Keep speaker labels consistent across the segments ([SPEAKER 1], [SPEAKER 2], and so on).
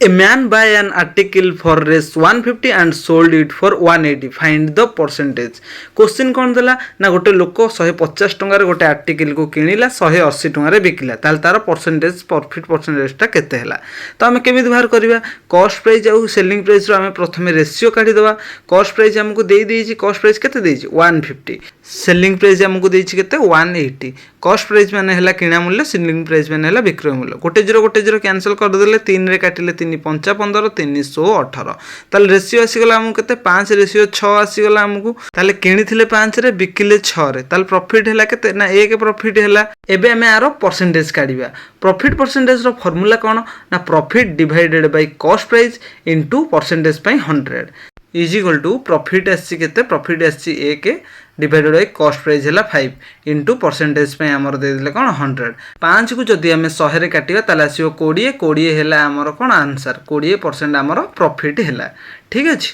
[SPEAKER 1] A man buy an article for res 150 and sold it for 180. Find the percentage. Question कौन देला ना गोटे लोक 150 टंकार गोटे आर्टिकल को किणिला 180 टंकार बिकिला ताल तार परसेंटेज प्रॉफिट परसेंटेजटा केते हैला तो आमे केमिति बाहर करबा कॉस्ट प्राइस आउ सेलिंग प्राइस रो आमे प्रथमे रेशियो काढी देबा कॉस्ट प्राइस हमको देई देइछि कॉस्ट प्राइस केते देइछि 150 सेलिंग प्राइस हमको देइछि केते 180 कॉस्ट प्राइस माने हैला किणा मूल्य सेलिंग प्राइस माने हैला विक्रय मूल्य गोटे जीरो कैंसिल कर देले 3 रे काटिले 3 5 15 318 ताल रेशियो आसी गला हमको केते 5 रेशियो 6 आसी गला हमको ताले किणिथिले 5 रे बिकिले 6 रे ताल प्रॉफिट हैला केते ना 1 प्रॉफिट हैला एबे हमें आरो परसेंटेज काढिबा प्रॉफिट परसेंटेज रो फार्मूला कोन ना profit divided by cost price into percentage by 100 is equal to profit आसी केते प्रॉफिट आसी 1 डिवाइडेड बाय कॉस्ट प्राइस हैला 5 इनटू परसेंटेज पे हमर दे दिले कोन 100 5 को जदी हमें 100 रे काटिबा ताला आसीओ 20 20 हैला हमर कोन आंसर 20% हमर प्रॉफिट हैला ठीक अछि।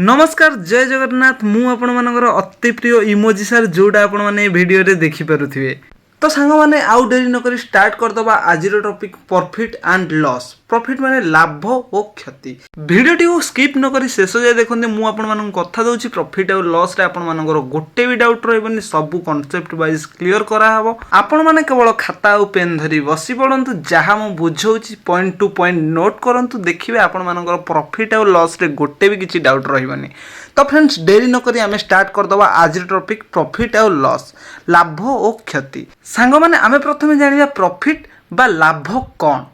[SPEAKER 1] नमस्कार जय जगन्नाथ मु आपण मानकर अति प्रिय इमोजी सर जोडा आपण माने वीडियो रे देखि परुथिबे तो सांग माने आउ डेरी न करी स्टार्ट कर दबा आज रो topic profit and loss profit माने लाभ और क्षति वीडियो को स्किप न करी शेष जाय देखंते मु आपण मानन कथा दउची प्रॉफिट और लॉस रे आपण मानकर गोटे भी डाउट रहबनी सब कांसेप्ट वाइज क्लियर करा हबो आपण माने केवल खाता और पेन धरी बसी पड़ंतु जहा मु बुझौची पॉइंट टू पॉइंट नोट करंतु देखिबे आपण मानकर प्रॉफिट और लॉस रे गोटे भी किछि डाउट रहबनी तो फ्रेंड्स देरी न करी आमे स्टार्ट कर दबा आज रो टॉपिक प्रॉफिट और लॉस लाभ और क्षति सांग माने आमे प्रथमे जानिबा प्रॉफिट बा लाभ कोन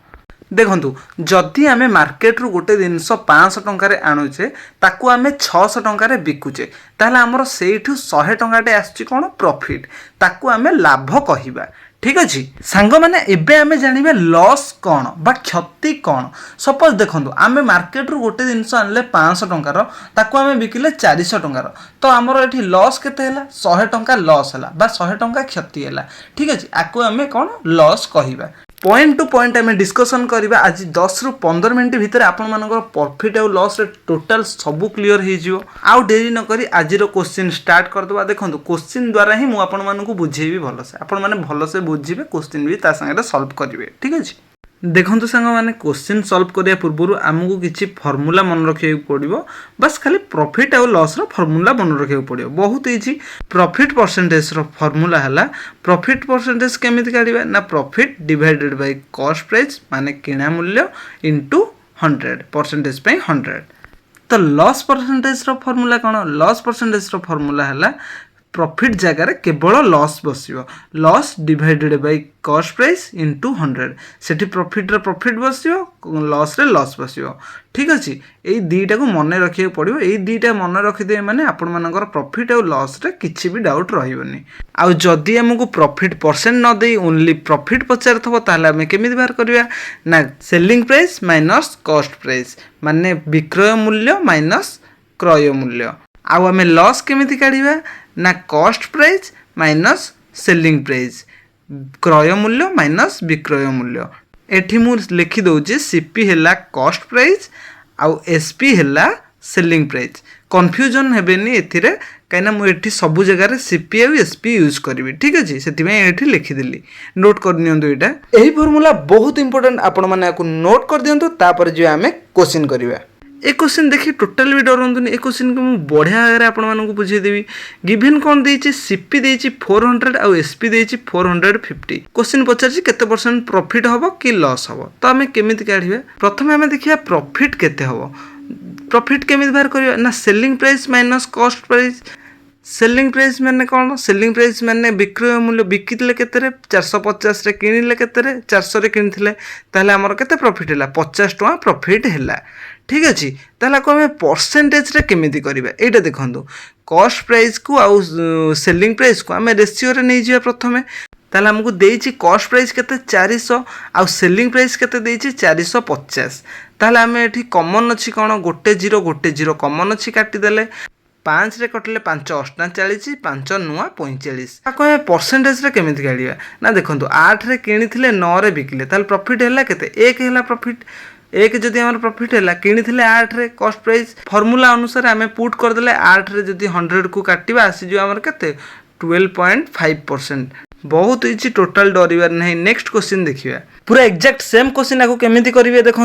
[SPEAKER 1] देखंतु जदि आमे मार्केट रु गोटे जिनस 500 टंका आणुचे ताकू आमे 600 टंका बिकुचे ताहले हमर सेइठु 100 टंकाटे आछि कोन प्रॉफिट ताकू आमे लाभ कहिबा ठीक अछि सांग माने एबे आमे जानिबा लॉस कोन बा क्षति कोन सपोज देखंतु आमे मार्केट रु गोटे जिनस आनले 500 टंकार ताकू आमे बिकिले 400 टंकार तो हमर एठी लॉस केते हैला 100 टंका लॉस हैला बा 100 टंका क्षति हैला ठीक अछि आकू आमे कोन लॉस कहिबा पॉइंट टू पॉइंट आमे डिस्कशन करिबा आज 10 रु 15 मिनिट भितर आपण मानकर प्रॉफिट और लॉस रे टोटल सब क्लियर हे जिवो आउ देरी न करी आज रो क्वेश्चन स्टार्ट कर दबा देखंतु क्वेश्चन द्वारा ही मु आपण मानकु बुझेबी भलो से आपण माने भलो से बुझिबे क्वेश्चन भी ता संगे सॉल्व करिवे ठीक अछि देखंतु संग माने क्वेश्चन सॉल्व करिया पूर्वरु हमकु किछि फार्मूला मन रखियो पड़िबो बस खाली प्रॉफिट और लॉस रो फार्मूला मन रखियो पड़िबो बहुत इजी प्रॉफिट परसेंटेज रो फार्मूला हला प्रॉफिट परसेंटेज केमिति काढिबा ना profit divided by cost price माने किणा मूल्य इनटू 100 परसेंटेज बाय 100 तो लॉस परसेंटेज रो फार्मूला कोन लॉस परसेंटेज रो फार्मूला हला प्रॉफिट जगह रे केवल लॉस बसियो loss divided by cost price into 100 सेठी प्रॉफिट रे प्रॉफिट बसियो लॉस रे लॉस बसियो ठीक अछि एई दीटा को मन रखियो पड़िबो एई दीटा मन रखि दे माने आपण मानकर प्रॉफिट और लॉस रे किछि भी डाउट रहिबनी आ जदी हमकु प्रॉफिट परसेंट न देई ओनली प्रॉफिट पचारथबो ताले हम केमिति बाहर करबा ना selling price minus cost price माने विक्रय मूल्य माइनस क्रय मूल्य आउ हमें लॉस केमिति काढिबा ना cost price minus selling price क्रय मूल्य माइनस विक्रय मूल्य एठी मु लिखि दउचे सीपी हैला कॉस्ट प्राइस आउ एसपी हैला सेलिंग प्राइस कंफ्यूजन हेबेनी एथिरे काइना मु एठी सब जगह रे सीपी आ एसपी यूज करबी ठीक अछि सेति में एठी लिखि देली नोट कर नियंतु एटा एही फार्मूला बहुत इंपोर्टेंट आपण माने आकु नोट कर दियंतु तापर जे हमें क्वेश्चन करबा ए क्वेश्चन देखि टोटल भी डरंतुनी ए क्वेश्चन को मु बढ़िया आगे आपण मानकु बुझे देबी गिवन कोन देछि सीपी देछि 400 आ एसपी देछि 450 क्वेश्चन पचारछि केते परसेंट प्रॉफिट हबो कि लॉस हबो तो हमें केमिति काढिबे प्रथमे हमें देखिया प्रॉफिट केते हबो प्रॉफिट केमिति बाहर करियो ना selling price minus cost price selling price माने कोन सेलिंग प्राइस माने विक्रय मूल्य बिकितले केते रे 450 रे किनिले केते रे 400 रे किनथिले ताले हमर केते प्रॉफिट हैला 50 टका प्रॉफिट हैला ठीक अछि ताला को हमें परसेंटेज रे केमिति करिबा एटा देखंतु कॉस्ट प्राइस को आ सेलिंग प्राइस को हमें रेशियो रे नै जिया प्रथमे ताला हमकु देछि कॉस्ट प्राइस केते 400 आ सेलिंग प्राइस केते देछि 450 ताला हमें एठी कॉमन अछि कोन गोटे जीरो कॉमन अछि काटि देले 5 रे कटले 5 8 40 5 9 45 ताको हमें परसेंटेज रे केमिति काढिबा ना देखंतु 8 रे किनिथिले 9 रे बिकिले ताल प्रॉफिट हैला केते 1 हैला प्रॉफिट एक जदि हमर प्रॉफिट हैला किनिथिले 8 रे कॉस्ट प्राइस फार्मूला अनुसार हमें पुट कर देले 8 रे जदि 100 को काटिबा आसी जो हमर केते 12.5% बहुत इजी टोटल डरिबार नहीं नेक्स्ट क्वेश्चन देखिबा पूरा एक्जाक्ट सेम क्वेश्चन आपको केमिति करेंगे देखो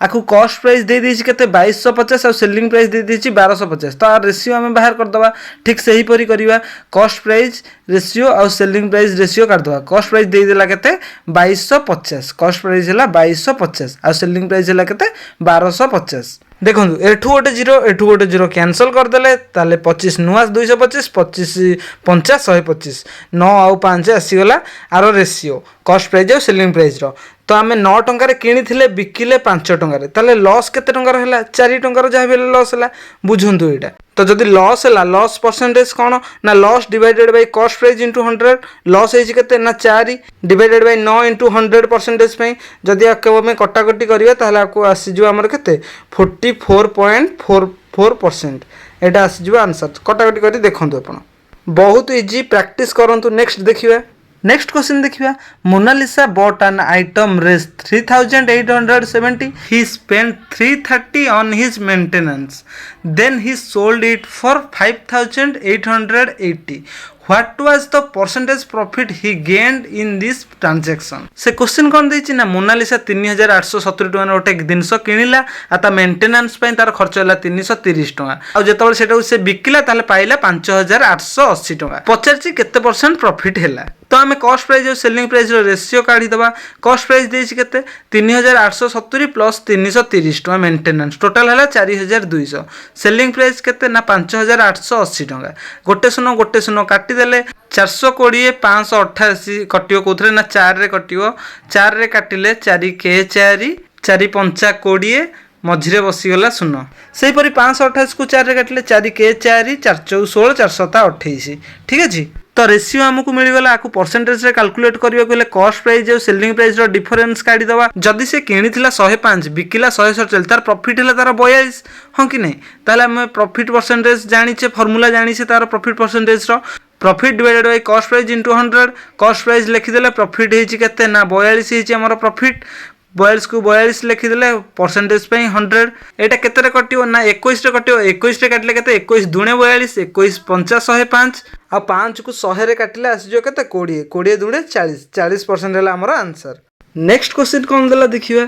[SPEAKER 1] आपको कॉस्ट प्राइस दे देछि केते 2250 और सेलिंग प्राइस दे देछि 1250 तो आर रेशियो आम बाहर करदबा ठीक सही परी करबा कॉस्ट प्राइस रेशियो और सेलिंग प्राइस रेशियो करदबा कॉस्ट प्राइस दे देला केते 2250 कॉस्ट प्राइस हैला 2250 और सेलिंग प्राइस हैला केते 1250 देखो एठू गोटे जीरो कैंसल करदेले ताले 25 नुआ 225 25 50 125 9 आउ 5 आसीगला आर रेशियो कॉस्ट प्राइस और सेलिंग प्राइस रो तो आम 9 टंकार किणी बिकिले 5 टंकार ताले लॉस केते टंकार है 4 टंकार जहाँ भी लॉस है बुझंतु एटा तो जदि लॉस है लॉस परसेंटेज कौन ना loss divided by cost price into 100 loss है केते ना 4 डिवाइडेड बाय 9 इंटू 100 परसेंटेज पे जदि आमे कटाकटी करिवे ताले आपको आसीजो हमर केते 44.44% एटा आसीजो आंसर कटाकटी करी देखंतु आपण बहुत इजी प्रैक्टिस करंतु नेक्स्ट देखिबा नेक्स्ट क्वेश्चन देखिए Monalisa bought an item Rs 3870 he spent 330 on his maintenance then he sold it for 5880 what was the percentage profit he gained in this transaction से क्वेश्चन कौन देछि ना मोनालिसा 3870 टका गोटे जिनस किनिला आ ता मेंटेनेंस पई तार खर्च होला 330 टका आ जेतबे सेटा से बिकिला ताले पाइला 5880 टका पचारछि केते परसेंट प्रॉफिट हैला तो आम कॉस्ट प्राइस और सेलिंग प्राइस रेशियो काढ़ी दबा कॉस्ट प्राइस देछि केते 3870 प्लस 330 टका मेंटेनेंस टोटल हैला 4200 सेलिंग प्राइस केते ना 5880 टका गोटे सुनो काटी देले 420 588 कटियो कोथरे ना 4 रे कटियो 4 रे काटिले 4 के 4 4 5 20 मझिरे बसीगला शून्य से परी 528 को 4 रे काटिले 4 के 4 4 4 16 4 7 28 ठीक है तो रेशियो आमको मिलगला आपको परसेंटेज रे कैलकुलेट करियो कहले कॉस्ट प्राइस और सेलिंग प्राइस रो डिफरेंस काढी दवा जदी से किनिथिला 105 बिकिला 147 तार प्रॉफिट हैला तार 42 हां कि नहीं ताले हम प्रॉफिट परसेंटेज जानिचे फार्मूला जानिचे तार प्रॉफिट परसेंटेज रो profit divided by cost price into 100 cost price लिखि देले प्रॉफिट हेछि केते ना 42 हेछि हमर प्रॉफिट 42 को 42 लिखिदेले परसेंटेज पे 100 एटा केते रे कटियो ना 21 रे कटियो 21 रे काटले केते 21 दुणे 42 21 50 105 आ 5 को 100 रे काटले आसीजो केते 20 20 दुणे 40% हैला हमर आंसर नेक्स्ट क्वेश्चन कौन देला देखिबा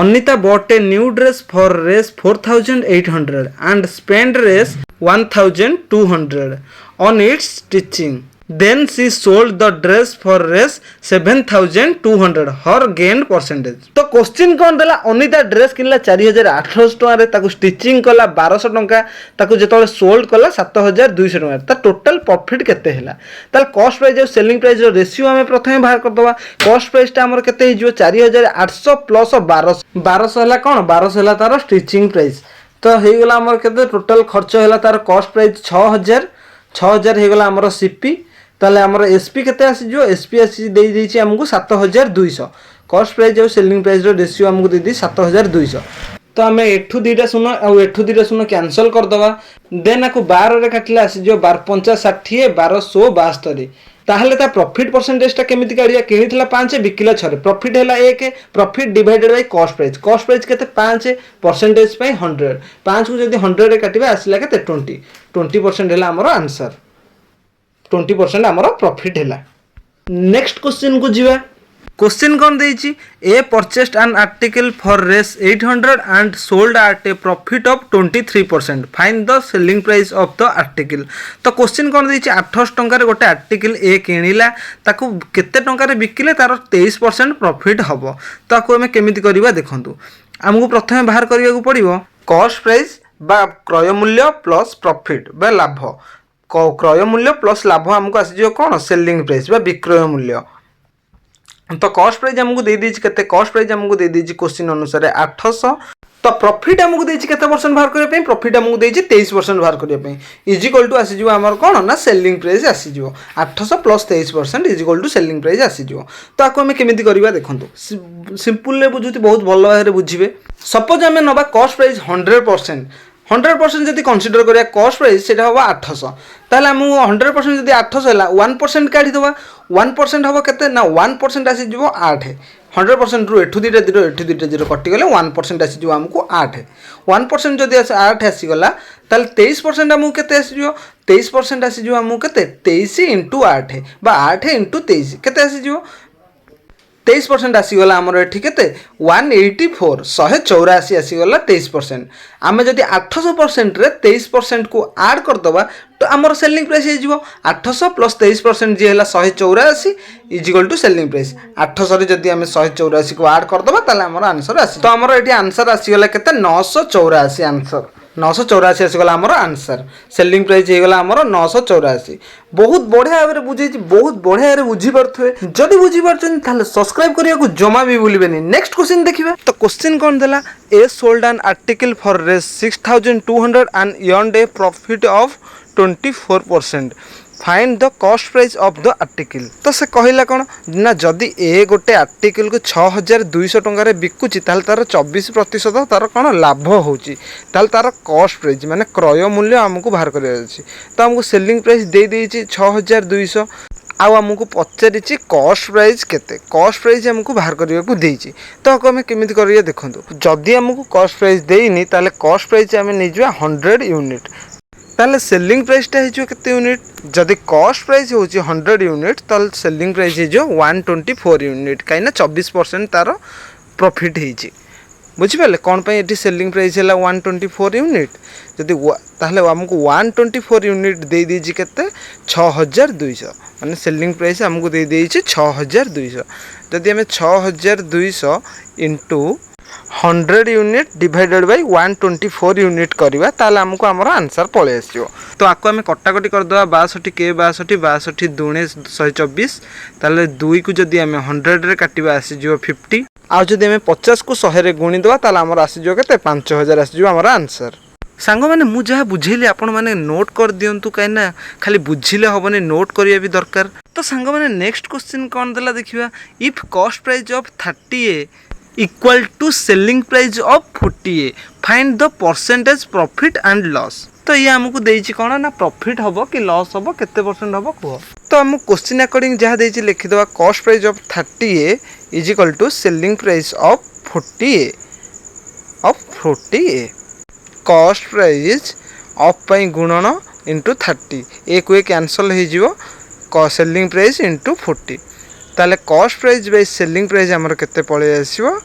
[SPEAKER 1] Anita bought a new dress for Rs 4800 and spend Rs 1200 on its stitching then she sold the dress for res 7200 her gain percentage तो क्वेश्चन कौन देला अनिता ड्रेस किनला 4800 टका रे ताकू स्टिचिंग कला 1200 टका ताकू जेतले सोल्ड कला 7200 टका ता टोटल प्रॉफिट केते हैला ताल कॉस्ट प्राइस और सेलिंग प्राइस रो रेशियो हमें प्रथमे बाहर कर दबा कॉस्ट प्राइस ता हमर केते हिजो 4800 प्लस 1200 हैला कोन 1200 हैला तार स्टिचिंग प्राइस तो हे गेला हमर केते टोटल खर्च हैला तार कॉस्ट प्राइस 6000 हे गेला हमर सीपी ताले हमर एसपी केते आसी जो एसपी आसी दे देछि हमकु 7200 कॉस्ट प्राइस और सेलिंग प्राइस रो रेशियो हमकु दे दी 7200 तो हमें एठू दीटा सुनो आ एठू दीटा सुनो कैंसिल कर दबा देन आकु 12 रे काटले आसी जो 12 50 60 1272 ताहले ता प्रॉफिट परसेंटेज ता केमिति काढिया किनिथिला 5 बिकिला 6 प्रॉफिट हैला 1 profit divided by cost price केते 5 परसेंटेज पे 100 5 को जदी 100 रे काटिबा आसिला केते 20% हैला हमरो आंसर 20% हमरो प्रॉफिट हैला नेक्स्ट क्वेश्चन को जीवा क्वेश्चन कौन देछि A purchased an article for Rs 800 and sold at a profit of 23% find the selling price of the article तो क्वेश्चन कौन देछि 800 टंका रे गोटे आर्टिकल ए किनिला ताकू केते टंका रे बिकिले तार 23% प्रॉफिट हबो तो आकु हम केमिति करबा देखंतु हमकु प्रथमे बाहर करिया को पड़िबो कॉस्ट प्राइस बा क्रय मूल्य प्लस प्रॉफिट बा लाभ क्रय मूल्य प्लस लाभ हमको आसीजो कोन सेलिंग प्राइस बा विक्रय मूल्य तो कॉस्ट प्राइस हमको दे दीछि केते कॉस्ट प्राइस हमको दे दीछि क्वेश्चन अनुसार 800 तो प्रॉफिट हमको देछि केते परसेंट बाहर करिया पे प्रॉफिट हमको देछि 23% बाहर करिया पे इज इक्वल टू आसी जिवो हमर कोन ना सेलिंग प्राइस आसी जिवो 800 plus 23% is equal to selling price आसी जिवो तो आको हम केमिति करिवा देखंतु सिंपल ले बुझुति बहुत भलो भाबरे बुझिबे सपोज हमें नबा कॉस्ट प्राइस 100% जदि कंसीडर करिया कॉस्ट प्राइस सेटा होबा 800 ताले हम 100% जदि 800 हैला 1% काढी दबा 1% होबा केते ना 1% आसी जिवो 8 100% रु एठु दिटा 0 कटि गले 1% आसी जिवो हमको 8 1% जदि 8 आसी गला ताले 23% हमको केते आसी जिवो 23% आसी जिवो हमको केते 23 * 8 बा 8 * 23 केते आसी जिवो 23% आसीगला आमर एठी केते 184 184 आसीगला 23%। आमे जदि 800% रे 23% को ऐड कर दबा तो आमर सेलिंग प्राइस हे जिवो 800 प्लस 23% जे हला 184 is equal to selling price. 800 रे जदि आमे 184 को ऐड कर दबा ताले आमर आंसर आसी। तो आमर एठी आंसर आसीगला केते 984 आंसर 984 आसीगला आमर आंसर। सेलिंग प्राइस हे गला आमर 984। बहुत बढ़िया भाबरे बुझे बहुत बढ़िया रे बुझी परथुए। जदि बुझी परछन ताले सब्सक्राइब करिया को जमा भी भूलिबेनी। नेक्स्ट क्वेश्चन देखिबा। तो क्वेश्चन कोन देला A sold an article for Rs 6200 and earned a profit of 24%. Find the cost price of the article. तो से कहला कौन ना जदि ए गोटे आर्टिकल को 6200 टंकार बिकुची ताल तार 24% तार कौन लाभ होची ताल तार कॉस्ट प्राइस माने क्रय मूल्य आमको बाहर करिया अछि। तो हमको सेलिंग प्राइस दे देछि 6200 आउ आमको पचारिछि कॉस्ट प्राइस केते। कॉस्ट प्राइस हमको बाहर करिया को देछि। तो हमें केमिति करिया देखंतु जदि हमको कॉस्ट प्राइस देइनी ताले कॉस्ट प्राइस हमें नै जवा 100 यूनिट ताले सेलिंग प्राइस टा हेजो केते यूनिट। जदि कॉस्ट प्राइस होची 100 यूनिट ताले सेलिंग प्राइस हेजो 124 यूनिट काइना 24% तार प्रॉफिट हेची। बुझि पाले कोन पय एठी सेलिंग प्राइस हैला 124 यूनिट जदि ताले हमको 124 यूनिट दे दीजी केते 6200 माने सेलिंग प्राइस हमको दे देछि 6200। जदि हमें 6200 into 100 unit divided by 124 unit करवा ताले हमको हमर आंसर पळे आसीयो। तो आको हमें कटाकटी कर दवा 62 के 62 62 दुणे 124 ताले 2 को जदि हमें 100 रे काटिबा आसी जो 50 आ जदि हमें 50 को 100 रे गुणी दवा ताले हमर आसी जो केते 5000 आसी जो हमर आंसर। सांग मैंने मु जहाँ बुझेली आपण मैंने नोट कर दिंतु कहीं खाली बुझिले हेनी नोट करिया भी दरकार। तो सांग मैंने नेक्स्ट क्वेश्चन कौन देला देखिबा। If cost price of 30A equal to selling price of 40A find the percentage profit and loss. तो ये हमको देछि कोन ना प्रॉफिट हबो कि लॉस हबो केते परसेंट हबो कहो। तो हम क्वेश्चन अकॉर्डिंग जहाँ देछि लिखि दवा cost price of 30A is equal to selling price of 40A cost price of पई गुणन इंटू 30 एक वे कैंसल हो जिवो सेलिंग प्राइस इंटू 40 ताले cost price by selling price हमर केते पळे आसीबो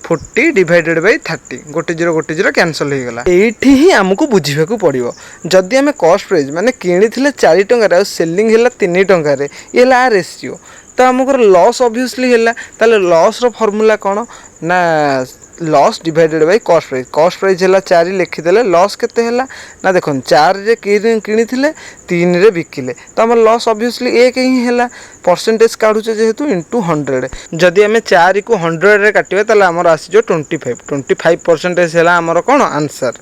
[SPEAKER 1] 40 डिवाइडेड बाय 30 गोटे जीरो कैंसल हो गला। एठी ही हमको बुझिबा को पड़िबो जदि हमें कॉस्ट प्राइस माने किनी थिले 4 टंका रे सेलिंग हैला 3 टंका रे ये ला रेशियो। तो हमको लॉस ऑब्वियसली हैला ताले लॉस रो फार्मूला कोन ना loss divided by cost price हैला 4 लिखि देले लॉस केते हैला ना देखन 4 रे किनी थिले 3 रे बिकिले तो हमर लॉस ऑब्वियसली 1 ही हैला परसेंटेज काढुचे जेहेतु इनटू 100 जदि हमें 4 को 100 रे काटिबे ताले हमर आसी जो 25% हैला हमर कोन आंसर।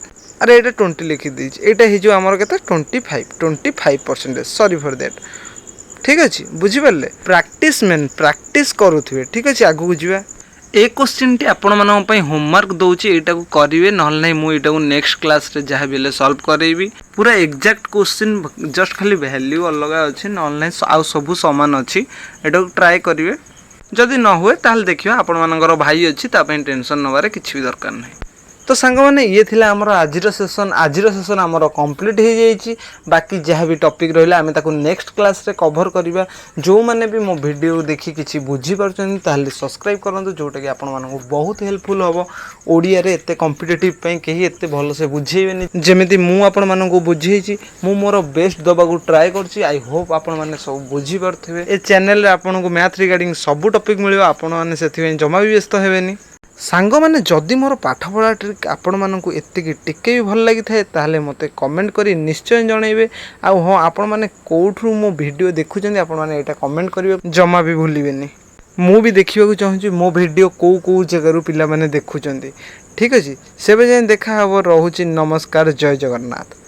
[SPEAKER 1] अरे एटा 20 लिखि दीज एटा हि जो हमर केते 25% सॉरी फॉर दैट। ठीक अछि बुझि परले प्रैक्टिस मेन प्रैक्टिस करूथिबे। ठीक अछि आगु बुझिबा। ए क्वेश्चन टी आपण मानन पई होमवर्क दउची एटा को करिवे नहल नै मु एटा को नेक्स्ट क्लास रे जहा बेले सॉल्व करेबी। पूरा एग्जैक्ट क्वेश्चन जस्ट खाली वैल्यू अलग अछि नहल नै आ सब समान अछि एटा को ट्राई करिवे। जदि न हुए ताल देखियो आपण मानकर भाई अछि ता पई टेंशन नबारे किछि भी दरकार नै। तो सांग मैंने ये थिला हमर आजिर सेशन हमर कंप्लीट हो जाइए। बाकी जहाँ भी टॉपिक रहा आम ताकू नेक्स्ट क्लास रे कवर करवा। जो मैंने भी मो वीडियो देखि किसी बुझी पार्छन ताहले सब्सक्राइब करंतु जोटा कि आपण मानकु बहुत हेल्पफुल हम। ओडिया रे एते कॉम्पिटिटिव पई केही एते भल से बुझेइबेनी जेमिति मु आपण मानकु बुझेइछि। मु मोर बेस्ट दबाकू ट्राई करछि। आई होप आपण माने सब बुझी पारथिबे। ए चैनल रे आपनको मैथ रिगार्डिंग सब टॉपिक मिलियो आपण माने सेथि जमा भी व्यस्त हेबेनी। सांग मैंने जदि मोर पाठ पढ़ा ट्रिक आपण मानकु एतिकी टिके भी भल लागि थाए ताहले मते कमेंट करी निश्चय जणैबे। आ हां आपण माने कोठरू मो वीडियो देखुचंदी आपण माने एटा कमेंट करिवे जमा भी भूलिबेनी। मु भी देखिबा को चाहूची मो वीडियो को जगह रु पिला माने देखुचंदी। ठीक अछि सेबे जे देखा हबो। रहूची नमस्कार जय जगन्नाथ।